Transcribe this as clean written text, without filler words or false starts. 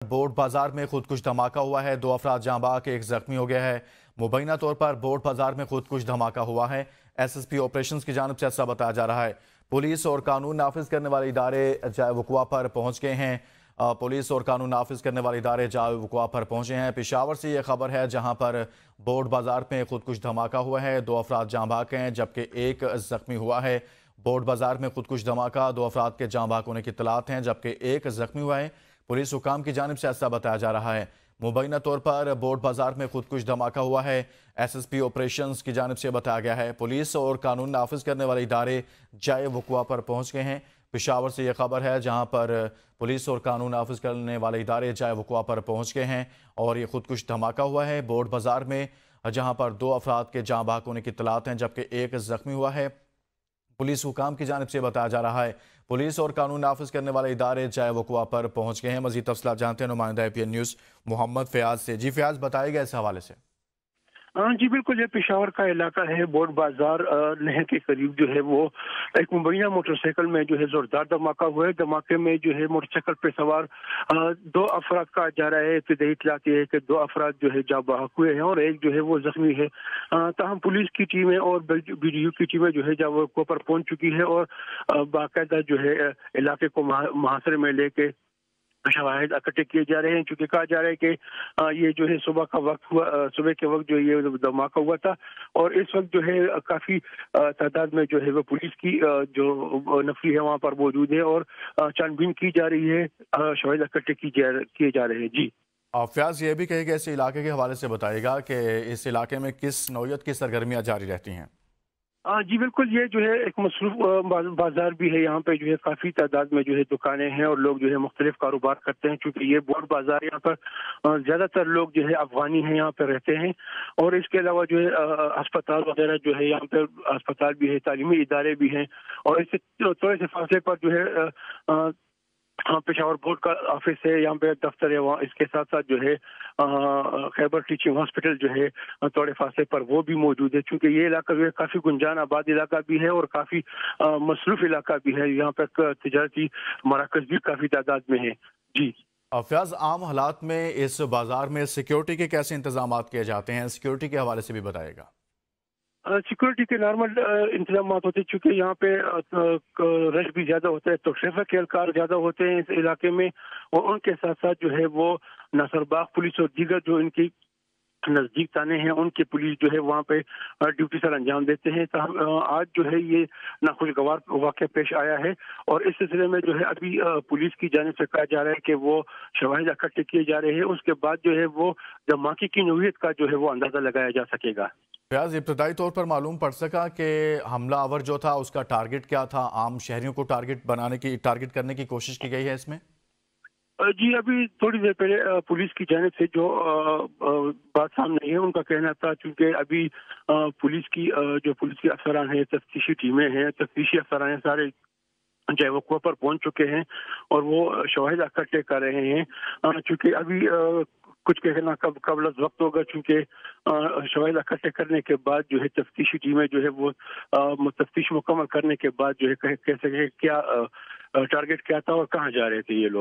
Board बाजार में खुदकुश धमाका हुआ है। 2 अफराद जाँ बाहक, एक जख्मी हो गया है। मुबैना तौर पर बोर्ड बाजार में खुदकुश धमाका हुआ है। एसएसपी ऑपरेशंस की जानिब से ऐसा बताया जा रहा है। पुलिस और कानून नाफिज करने वाले इदारे जाए वक़ुआ पर पहुंच गए हैं। पुलिस और कानून नाफिज करने वाले इदारे जाए वक़ुआ पर पहुंचे हैं। पेशावर से यह खबर है, जहां पर बोर्ड बाजार में खुदकुश धमाका हुआ है। 2 अफराद जाँ बाहक हैं, जबकि एक जख्मी हुआ है। बोर्ड बाजार में खुदकुश धमाका, 2 अफराद के जाँ बाहक होने की इत्तलात हैं, जबकि एक जख्मी हुआ है। पुलिस हुकाम की जानिब से ऐसा बताया जा रहा है। मुबैना तौर पर बोर्ड बाजार में खुदकुश धमाका हुआ है। एसएसपी ऑपरेशंस की जानिब से बताया गया है। पुलिस और कानून नाफिज करने वाले इदारे जाए वक़ुआ पर पहुंच गए हैं। पेशावर से यह खबर है, जहां पर पुलिस और कानून नाफिज करने वाले इदारे जाए वक़ुआ पर पहुंच गए हैं और ये खुदकुश धमाका हुआ है बोर्ड बाजार में, जहां पर 2 अफराद के जाँ बाहक होने की इत्तलात हैं, जबकि एक जख्मी हुआ है। पुलिस हुकाम की जानिब से बताया जा रहा है। पुलिस और कानून नाफिज करने वाले इदारे जाए वक़ुआ पर पहुंच गए हैं। मज़ीद तफसीलात जानते हैं नुमाइंदा एपीएन न्यूज़ मोहम्मद फयाज से। जी फयाज, बताइएगा इस हवाले से। हाँ जी बिल्कुल, ये पेशावर का इलाका है। बोर्ड बाजार नहर के करीब जो है वो एक मुबैना मोटरसाइकिल में जो है जोरदार धमाका हुआ है। धमाके में जो है मोटरसाइकिल पे सवार 2 अफराद का जा रहा है। इब्तिदाई इत्तलात ये है कि 2 अफराद जो है जाँ बाहक हुए हैं और एक जो है वो जख्मी है। ताहम पुलिस की टीमें और बीडीयू की टीमें जो है जाँ वक़ुआ पर पहुंच चुकी है और बाकायदा जो है इलाके को मुहासरे में लेके शवाहिद इकट्ठे किए जा रहे हैं। चूंकि कहा जा रहा है कि ये जो है सुबह का वक्त हुआ, सुबह के वक्त जो ये धमाका हुआ था और इस वक्त जो है काफी तादाद में जो है वो पुलिस की जो नफरी है वहाँ पर मौजूद है और छानबीन की जा रही है। शवाहिद इकट्ठे किए जा रहे हैं। जी फयाज, ये भी कहेगा इस इलाके के हवाले से बताइएगा कि इस इलाके में किस नौयत की सरगर्मियाँ जारी रहती हैं। जी बिल्कुल, ये जो है एक मसरूफ बाजार भी है। यहाँ पे जो है काफी तादाद में जो है दुकानें हैं और लोग जो है मुख्तलिफ कारोबार करते हैं। चूंकि ये बोर्ड बाजार यहाँ पर ज्यादातर लोग जो है अफगानी हैं, यहाँ पे रहते हैं और इसके अलावा जो है अस्पताल वगैरह जो है यहाँ पे अस्पताल भी है, तालीमी इदारे भी हैं और इससे थोड़े से फासले पर जो है पेशावर बोर्ड का ऑफिस है, यहाँ पे दफ्तर है। वहाँ इसके साथ साथ जो है खैबर टीचिंग हॉस्पिटल जो है थोड़े फासले पर वो भी मौजूद है। क्योंकि ये इलाका जो है काफी गुंजान आबाद इलाका भी है और काफी मसरूफ इलाका भी है। यहाँ पर तिजारती मराकज भी काफी तादाद में है। जी फयाज, आम हालात में इस बाजार में सिक्योरिटी के कैसे इंतजाम किए जाते हैं, सिक्योरिटी के हवाले से भी बताइएगा। सिक्योरिटी के नॉर्मल इंतजाम होते हैं। चूंकि यहाँ पे रश भी ज्यादा होता है तो ट्रैफिक एहलकार ज्यादा होते हैं इस इलाके में और उनके साथ साथ जो है वो नासरबाग पुलिस और दीगर जो इनकी नजदीक थाने हैं उनकी पुलिस जो है वहाँ पे ड्यूटी सर अंजाम देते हैं। तो आज जो है ये नाखुशगवार वाक़या पेश आया है और इस सिलसिले में जो है अभी पुलिस की जानिब से कहा जा रहा है कि वो शवाहिद इकट्ठे किए जा रहे हैं। उसके बाद जो है वो धमाके की नौयत का जो है वो अंदाजा लगाया जा सकेगा। फयाज, इब्तदाई तौर पर मालूम पड़ सका कि हमलावर जो था उसका टारगेट क्या था? आम शहरियों को टारगेट करने की कोशिश की गई है इसमें? जी अभी थोड़ी देर पहले पुलिस की जानिब से जो बात सामने आई है उनका कहना था, चूंकि अभी पुलिस की अफसरान है, तफ्तीशी टीमें हैं, तफ्तीशी अफसरान हैं, सारे जाए वक़ुआ पर पहुंच चुके हैं और वो शवाहिद इकट्ठे कर रहे हैं। चूंकि अभी कुछ कहना कब वक्त होगा। चूंकि शवाहिद इकट्ठे करने के बाद जो है तफ्तीशी टीमें जो है वो तफ्तीश मुकम्मल करने के बाद जो है कह सके क्या टारगेट क्या था और कहाँ जा रहे थे ये लोग।